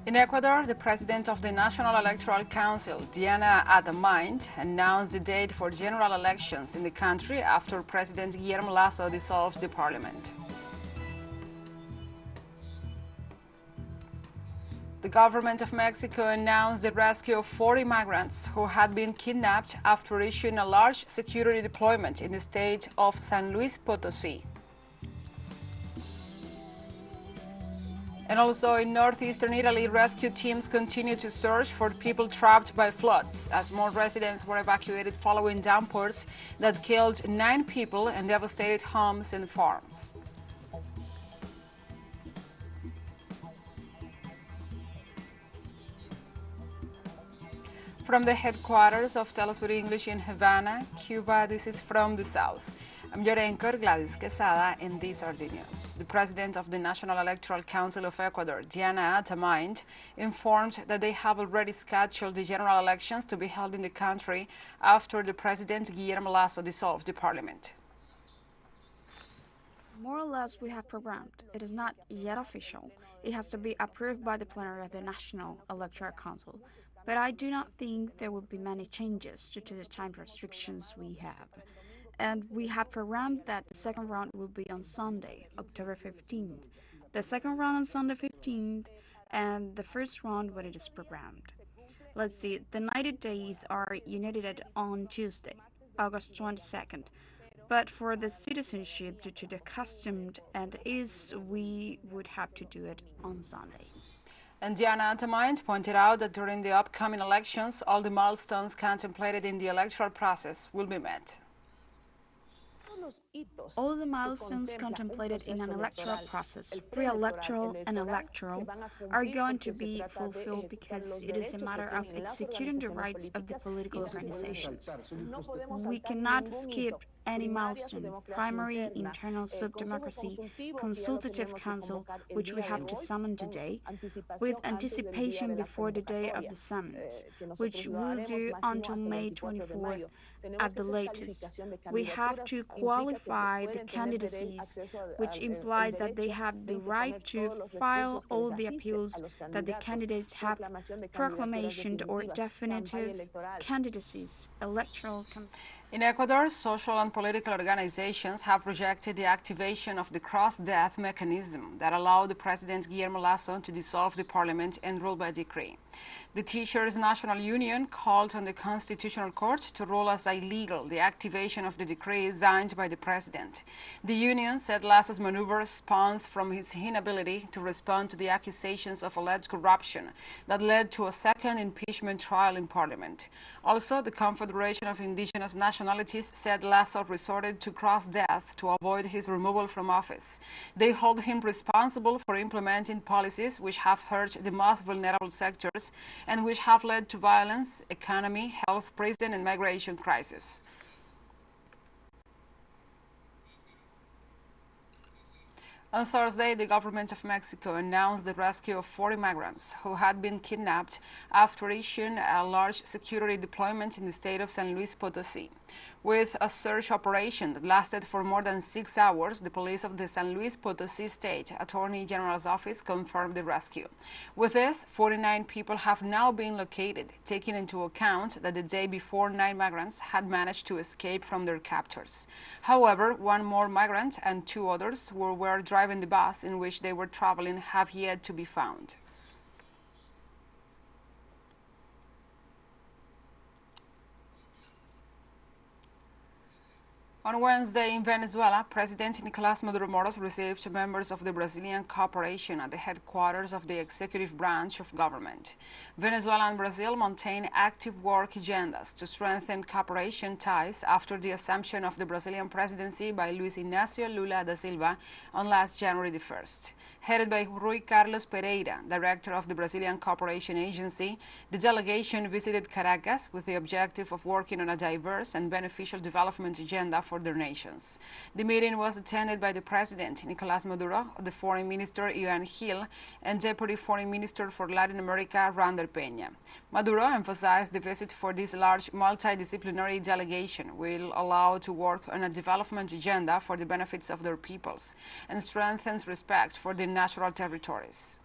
In Ecuador, the president of the National Electoral Council, Diana Atamaint, announced the date for general elections in the country after President Guillermo Lasso dissolved the parliament. The government of Mexico announced the rescue of 40 migrants who had been kidnapped after issuing a large security deployment in the state of San Luis Potosí. And also in northeastern Italy, rescue teams continue to search for people trapped by floods as more residents were evacuated following downpours that killed 9 people and devastated homes and farms. From the headquarters of TeleSUR English in Havana, Cuba, this is From the South. I'm your anchor, Gladys Quesada, and these are the news. The president of the National Electoral Council of Ecuador, Diana Atamaint, informed that they have already scheduled the general elections to be held in the country after the president, Guillermo Lasso, dissolved the parliament. More or less, we have programmed. It is not yet official. It has to be approved by the plenary of the National Electoral Council. But I do not think there will be many changes due to the time restrictions we have. And we have programmed that the second round will be on Sunday, October 15th. The second round on Sunday 15th, and the first round when it is programmed. Let's see, the 90 days are united on Tuesday, August 22nd. But for the citizenship, due to the custom and is, we would have to do it on Sunday. And Diana Atamaint pointed out that during the upcoming elections, all the milestones contemplated in the electoral process will be met. All the milestones contemplated in an electoral process, pre-electoral and electoral, are going to be fulfilled because it is a matter of executing the rights of the political organizations. We cannot skip any milestone: primary, internal, sub-democracy, consultative council, which we have to summon today, with anticipation before the day of the summons, which we'll do until May 24th at the latest. We have to qualify the candidacies, which implies that they have the right to file all the appeals that the candidates have, proclamation or definitive candidacies, electoral. In Ecuador, social and political organizations have rejected the activation of the cross-death mechanism that allowed the President Guillermo Lasso to dissolve the parliament and rule by decree. The Teachers' National Union called on the Constitutional Court to rule as illegal the activation of the decree signed by the president. The union said Lasso's maneuver spawns from his inability to respond to the accusations of alleged corruption that led to a second impeachment trial in parliament. Also, the Confederation of Indigenous Nationalities said Lasso resorted to cross-death to avoid his removal from office. They hold him responsible for implementing policies which have hurt the most vulnerable sectors and which have led to violence, economy, health, prison, and migration crisis. On Thursday, the government of Mexico announced the rescue of 40 migrants who had been kidnapped after issuing a large security deployment in the state of San Luis Potosí. With a search operation that lasted for more than 6 hours, the police of the San Luis Potosí State Attorney General's office confirmed the rescue. With this, 49 people have now been located, taking into account that the day before 9 migrants had managed to escape from their captors. However, 1 more migrant and 2 others who were driving the bus in which they were traveling have yet to be found. On Wednesday in Venezuela, President Nicolás Maduro Moros received members of the Brazilian cooperation at the headquarters of the executive branch of government. Venezuela and Brazil maintain active work agendas to strengthen cooperation ties after the assumption of the Brazilian presidency by Luis Inácio Lula da Silva on last January the 1st. Headed by Rui Carlos Pereira, director of the Brazilian Cooperation Agency, the delegation visited Caracas with the objective of working on a diverse and beneficial development agenda for their nations. The meeting was attended by the President, Nicolás Maduro, the Foreign Minister, Iván Gil, and Deputy Foreign Minister for Latin America, Rander Peña. Maduro emphasized the visit for this large multidisciplinary delegation will allow to work on a development agenda for the benefits of their peoples and strengthens respect for the natural territories.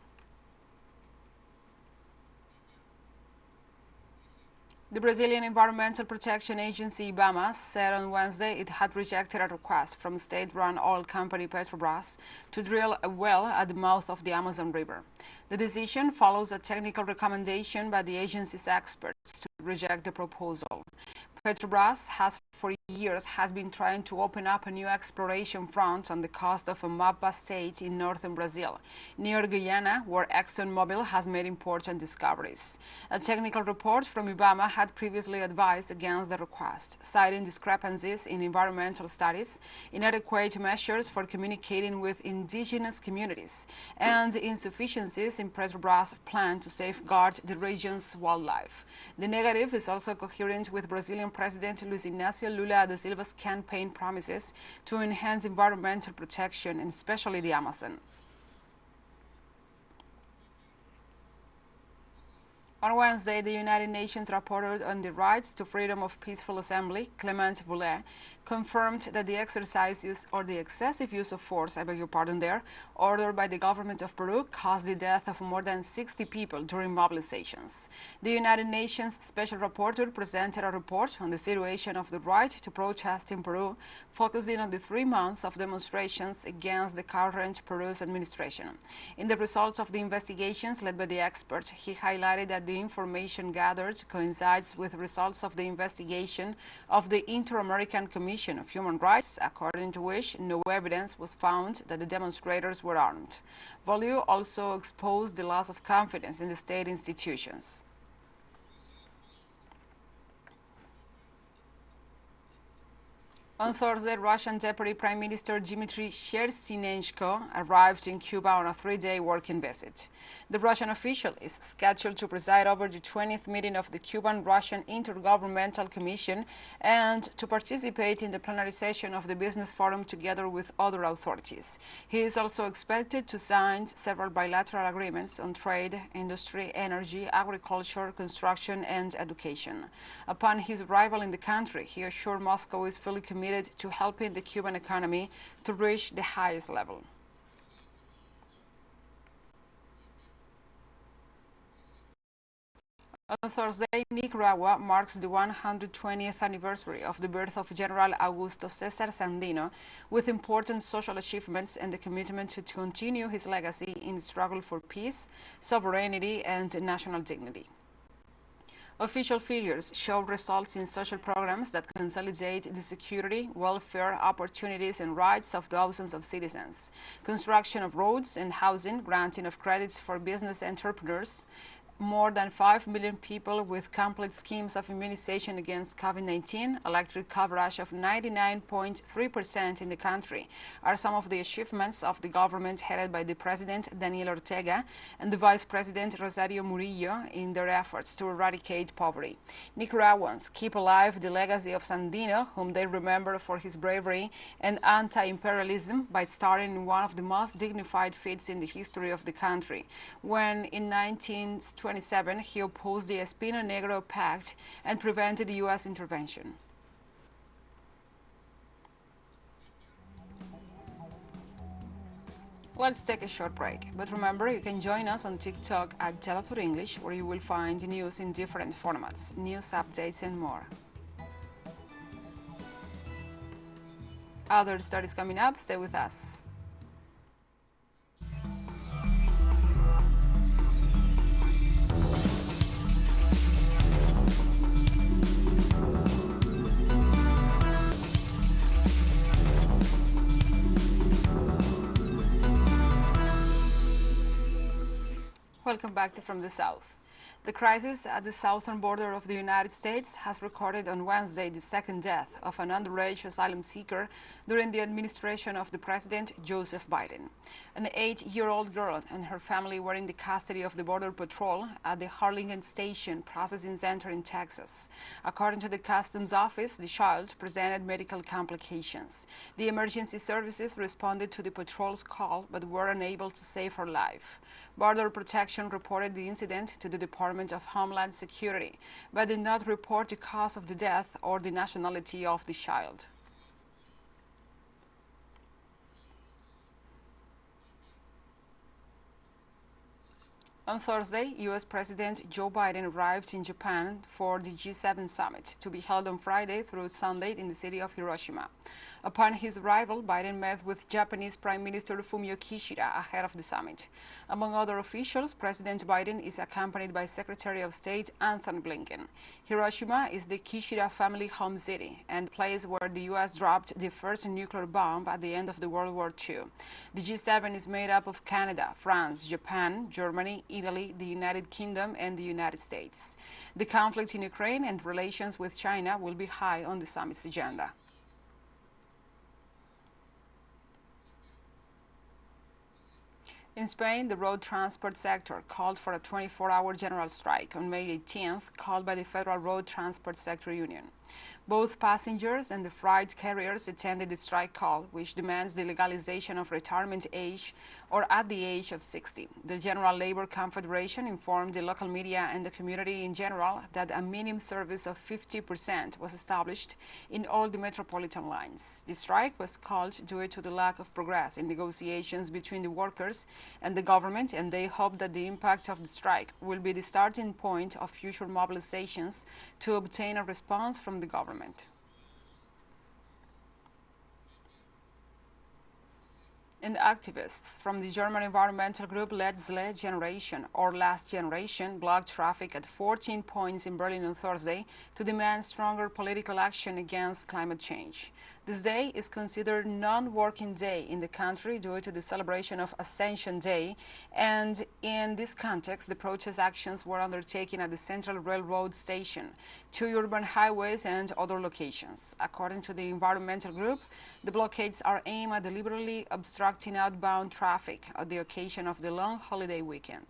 The Brazilian Environmental Protection Agency, IBAMA, said on Wednesday it had rejected a request from state-run oil company Petrobras to drill a well at the mouth of the Amazon River. The decision follows a technical recommendation by the agency's experts to reject the proposal. Petrobras has for years been trying to open up a new exploration front on the coast of Amapá state in northern Brazil, near Guyana, where ExxonMobil has made important discoveries. A technical report from IBAMA had previously advised against the request, citing discrepancies in environmental studies, inadequate measures for communicating with indigenous communities, and insufficiencies in Petrobras' plan to safeguard the region's wildlife. The negative is also coherent with Brazilian President Luiz Inácio Lula da Silva's campaign promises to enhance environmental protection, and especially the Amazon. On Wednesday, the United Nations rapporteur on the rights to freedom of peaceful assembly, Clement Boulet, confirmed that the excessive use of force, ordered by the government of Peru caused the death of more than 60 people during mobilizations. The United Nations Special Rapporteur presented a report on the situation of the right to protest in Peru, focusing on the 3 months of demonstrations against the current Peru's administration. In the results of the investigations led by the expert, he highlighted that the information gathered coincides with results of the investigation of the Inter-American Commission of Human Rights, according to which no evidence was found that the demonstrators were armed. Volio also exposed the loss of confidence in the state institutions. On Thursday, Russian Deputy Prime Minister Dmitry Chersinenko arrived in Cuba on a 3-day working visit. The Russian official is scheduled to preside over the 20th meeting of the Cuban-Russian Intergovernmental Commission and to participate in the plenary session of the Business Forum together with other authorities. He is also expected to sign several bilateral agreements on trade, industry, energy, agriculture, construction, and education. Upon his arrival in the country, he assured Moscow is fully committed to helping the Cuban economy to reach the highest level. On Thursday, Nicaragua marks the 120th anniversary of the birth of General Augusto César Sandino, with important social achievements and the commitment to continue his legacy in the struggle for peace, sovereignty, and national dignity. Official figures show results in social programs that consolidate the security, welfare, opportunities, and rights of thousands of citizens. Construction of roads and housing, granting of credits for business entrepreneurs, more than 5 million people with complete schemes of immunization against COVID-19, electric coverage of 99.3% in the country are some of the achievements of the government headed by the President Daniel Ortega and the Vice President Rosario Murillo in their efforts to eradicate poverty. Nicaraguans keep alive the legacy of Sandino, whom they remember for his bravery and anti-imperialism by starting in one of the most dignified feats in the history of the country, when in 1927 he opposed the Espino Negro Pact and prevented the U.S. intervention. Let's take a short break, but remember you can join us on TikTok at TeleSUR English, where you will find news in different formats, news updates and more. Other stories coming up, stay with us. Welcome back to From the South. The crisis at the southern border of the United States has recorded on Wednesday the second death of an underage asylum seeker during the administration of the President Joseph Biden. An 8-year-old girl and her family were in the custody of the Border Patrol at the Harlingen Station Processing Center in Texas. According to the Customs Office, the child presented medical complications. The emergency services responded to the patrol's call but were unable to save her life. Border Protection reported the incident to the Department of Homeland Security, but did not report the cause of the death or the nationality of the child. On Thursday, U.S. President Joe Biden arrived in Japan for the G7 summit, to be held on Friday through Sunday in the city of Hiroshima. Upon his arrival, Biden met with Japanese Prime Minister Fumio Kishida ahead of the summit. Among other officials, President Biden is accompanied by Secretary of State Anthony Blinken. Hiroshima is the Kishida family home city and place where the U.S. dropped the first nuclear bomb at the end of the World War II. The G7 is made up of Canada, France, Japan, Germany, Italy, the United Kingdom, and the United States. The conflict in Ukraine and relations with China will be high on the summit's agenda. In Spain, the road transport sector called for a 24-hour general strike on May 18th, called by the Federal Road Transport Sector Union. Both passengers and the freight carriers attended the strike call, which demands the legalization of retirement age or at the age of 60. The General Labor Confederation informed the local media and the community in general that a minimum service of 50% was established in all the metropolitan lines. The strike was called due to the lack of progress in negotiations between the workers and the government, and they hope that the impact of the strike will be the starting point of future mobilizations to obtain a response from the government. And activists from the German environmental group Letzte Generation, or Last Generation, blocked traffic at 14 points in Berlin on Thursday to demand stronger political action against climate change. This day is considered non-working day in the country due to the celebration of Ascension Day, and in this context, the protest actions were undertaken at the Central Railroad Station, 2 urban highways, and other locations. According to the environmental group, the blockades are aimed at deliberately obstructing outbound traffic at the occasion of the long holiday weekend.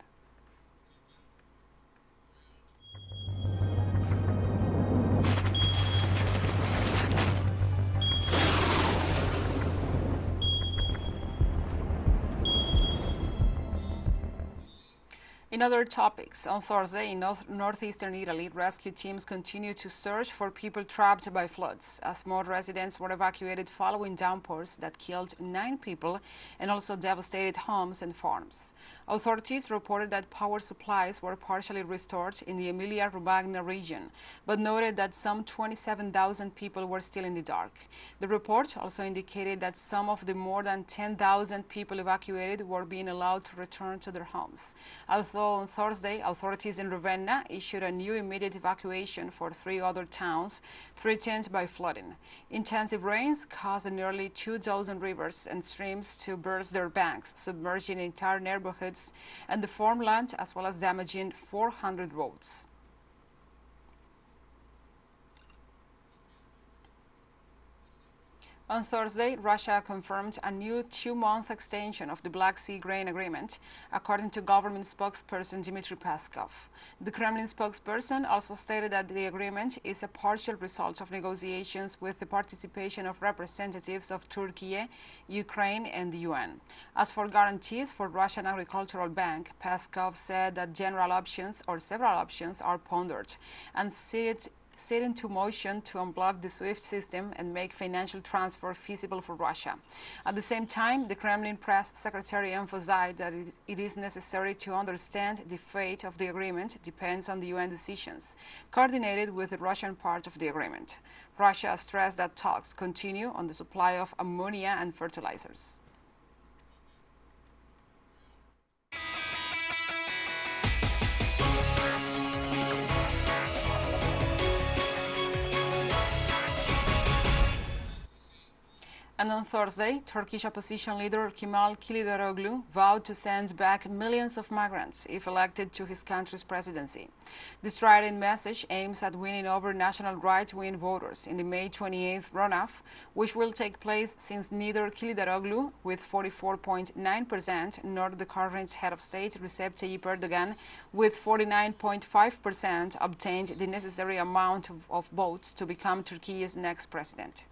In other topics, on Thursday in northeastern Italy, rescue teams continue to search for people trapped by floods, as more residents were evacuated following downpours that killed 9 people and also devastated homes and farms. Authorities reported that power supplies were partially restored in the Emilia-Romagna region, but noted that some 27,000 people were still in the dark. The report also indicated that some of the more than 10,000 people evacuated were being allowed to return to their homes. Although on Thursday, authorities in Ravenna issued a new immediate evacuation for 3 other towns threatened by flooding. Intensive rains caused nearly 24 rivers and streams to burst their banks, submerging entire neighborhoods and the farmland, as well as damaging 400 roads. On Thursday, Russia confirmed a new 2-month extension of the Black Sea grain agreement, according to government spokesperson Dmitry Peskov. The Kremlin spokesperson also stated that the agreement is a partial result of negotiations with the participation of representatives of Turkey, Ukraine, and the UN. As for guarantees for Russian Agricultural Bank, Peskov said that several options are pondered and set into motion to unblock the SWIFT system and make financial transfer feasible for Russia. At the same time, the Kremlin press secretary emphasized that it is necessary to understand the fate of the agreement depends on the UN decisions, coordinated with the Russian part of the agreement. Russia stressed that talks continue on the supply of ammonia and fertilizers. And on Thursday, Turkish opposition leader Kemal Kılıçdaroğlu vowed to send back millions of migrants if elected to his country's presidency. The strident message aims at winning over national right-wing voters in the May 28th runoff, which will take place since neither Kılıçdaroğlu, with 44.9%, nor the current head of state, Recep Tayyip Erdogan, with 49.5%, obtained the necessary amount of votes to become Turkey's next president.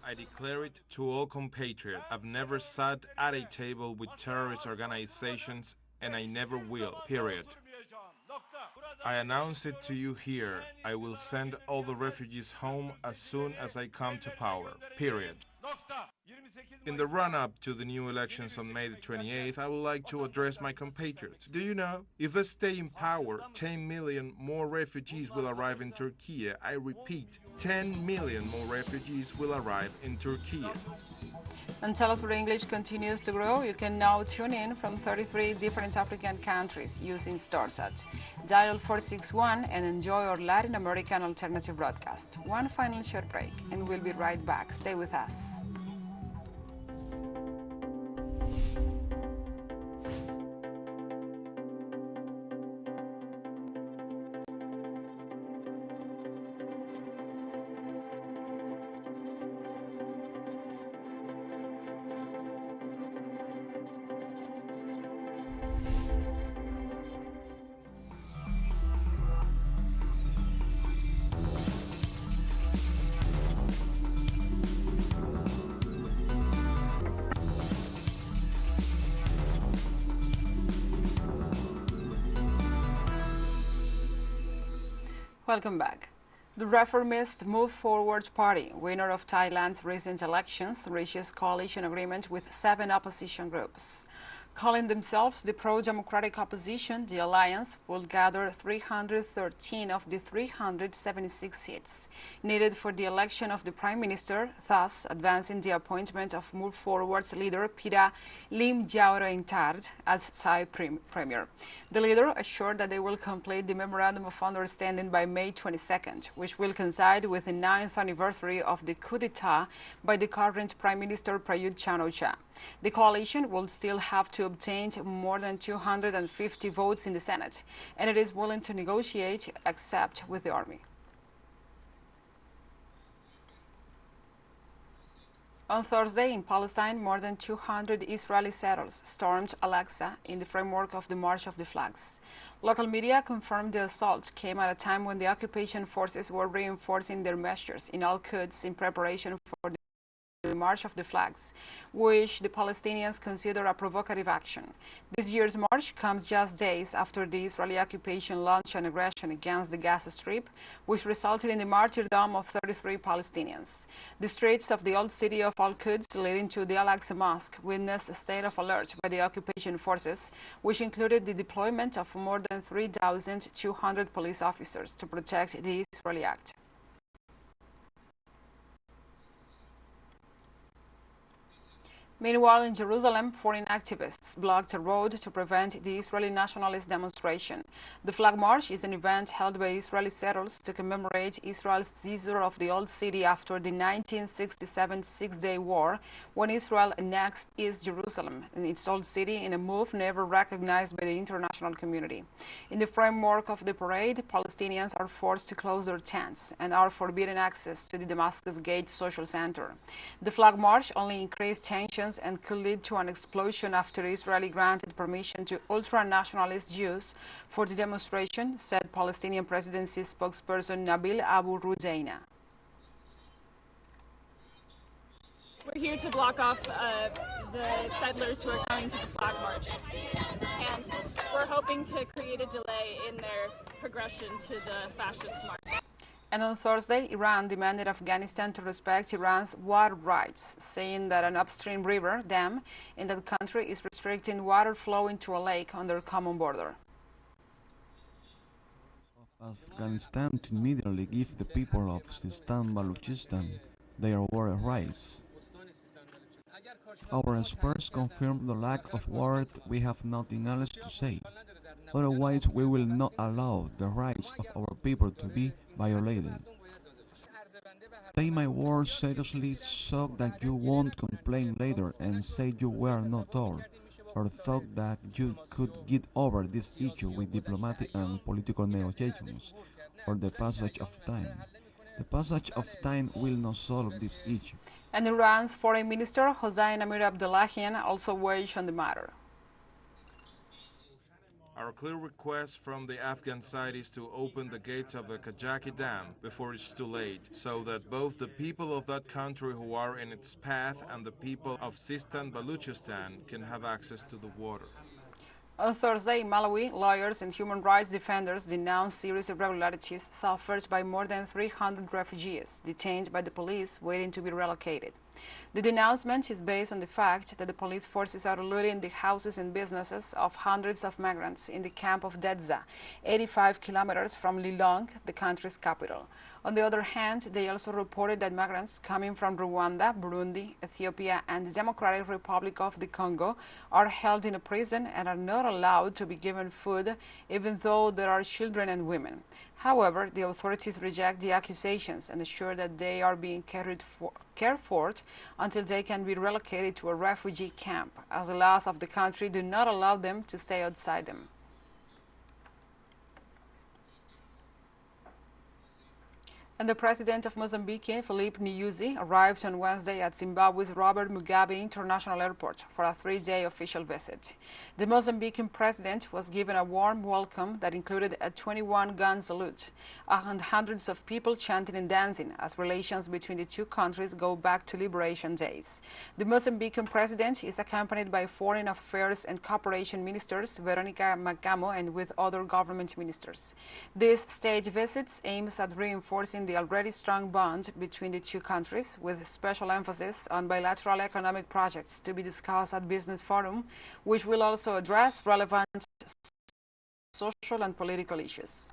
I declare it to all compatriots. I've never sat at a table with terrorist organizations, and I never will, period. I announce it to you here. I will send all the refugees home as soon as I come to power, period. In the run-up to the new elections on May the 28th, I would like to address my compatriots. Do you know, if they stay in power, 10 million more refugees will arrive in Turkey. I repeat, 10 million more refugees will arrive in Turkey. And TeleSUR English continues to grow. You can now tune in from 33 different African countries using StarSat. Dial 461 and enjoy our Latin American alternative broadcast. One final short break, and we'll be right back. Stay with us. Welcome back. The reformist Move Forward Party, winner of Thailand's recent elections, reaches coalition agreement with 7 opposition groups. Calling themselves the pro-democratic opposition, the alliance will gather 313 of the 376 seats needed for the election of the Prime Minister, thus advancing the appointment of Move Forward's leader, Pira Limjaroenrat, as Thai Premier. The leader assured that they will complete the Memorandum of Understanding by May 22nd, which will coincide with the 9th anniversary of the coup d'etat by the current Prime Minister Prayut Chan-o-cha. The coalition will still have to obtain more than 250 votes in the Senate, and it is willing to negotiate, except with the army. On Thursday in Palestine, more than 200 Israeli settlers stormed Al-Aqsa in the framework of the March of the Flags. Local media confirmed the assault came at a time when the occupation forces were reinforcing their measures in Al-Quds in preparation for the March of the Flags, which the Palestinians consider a provocative action. This year's march comes just days after the Israeli occupation launched an aggression against the Gaza Strip, which resulted in the martyrdom of 33 Palestinians. The streets of the old city of Al-Quds leading to the Al-Aqsa Mosque witnessed a state of alert by the occupation forces, which included the deployment of more than 3,200 police officers to protect the Israeli act. Meanwhile, in Jerusalem, foreign activists blocked a road to prevent the Israeli nationalist demonstration. The Flag March is an event held by Israeli settlers to commemorate Israel's seizure of the old city after the 1967 Six-Day War, when Israel annexed East Jerusalem and its old city in a move never recognized by the international community. In the framework of the parade, Palestinians are forced to close their tents and are forbidden access to the Damascus Gate social center. The Flag March only increased tensions and could lead to an explosion after Israeli granted permission to ultra-nationalist Jews for the demonstration, said Palestinian presidency spokesperson Nabil Abu Rudaina. We're here to block off the settlers who are coming to the Flag March, and we're hoping to create a delay in their progression to the fascist march. And on Thursday, Iran demanded Afghanistan to respect Iran's water rights, saying that an upstream river dam in that country is restricting water flow into a lake on their common border. Afghanistan to immediately give the people of Sistan Baluchistan their water rights. Our experts confirm the lack of water. We have nothing else to say. Otherwise, we will not allow the rights of our people to be violated. Take my words seriously so that you won't complain later and say you were not told, or thought that you could get over this issue with diplomatic and political negotiations, or the passage of time. The passage of time will not solve this issue. And Iran's Foreign Minister Hossein Amir-Abdollahian also weighed on the matter. Our clear request from the Afghan side is to open the gates of the Kajaki Dam before it's too late, so that both the people of that country who are in its path and the people of Sistan Baluchistan can have access to the water. On Thursday in Malawi, lawyers and human rights defenders denounced serious irregularities suffered by more than 300 refugees detained by the police waiting to be relocated. The denouncement is based on the fact that the police forces are looting the houses and businesses of hundreds of migrants in the camp of Dedza, 85 kilometers from Lilongwe, the country's capital. On the other hand, they also reported that migrants coming from Rwanda, Burundi, Ethiopia, and the Democratic Republic of the Congo are held in a prison and are not allowed to be given food, even though there are children and women. However, the authorities reject the accusations and assure that they are being cared for until they can be relocated to a refugee camp, as the laws of the country do not allow them to stay outside them. And the president of Mozambique, Filipe Nyusi, arrived on Wednesday at Zimbabwe's Robert Mugabe International Airport for a 3-day official visit. The Mozambican president was given a warm welcome that included a 21-gun salute and hundreds of people chanting and dancing as relations between the two countries go back to liberation days. The Mozambican president is accompanied by Foreign Affairs and Cooperation Ministers Veronica Macamo and with other government ministers. This stage visit aims at reinforcing the already strong bond between the two countries, with special emphasis on bilateral economic projects to be discussed at Business Forum, which will also address relevant social and political issues.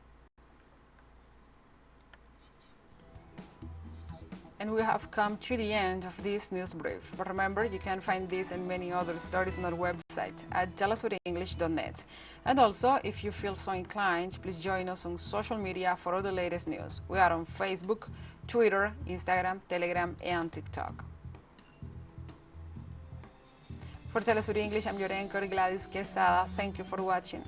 And we have come to the end of this news brief. But remember, you can find this and many other stories on our website at telesurenglish.net. And also, if you feel so inclined, please join us on social media for all the latest news. We are on Facebook, Twitter, Instagram, Telegram, and TikTok. For TeleSUR English, I'm your anchor, Gladys Quesada. Thank you for watching.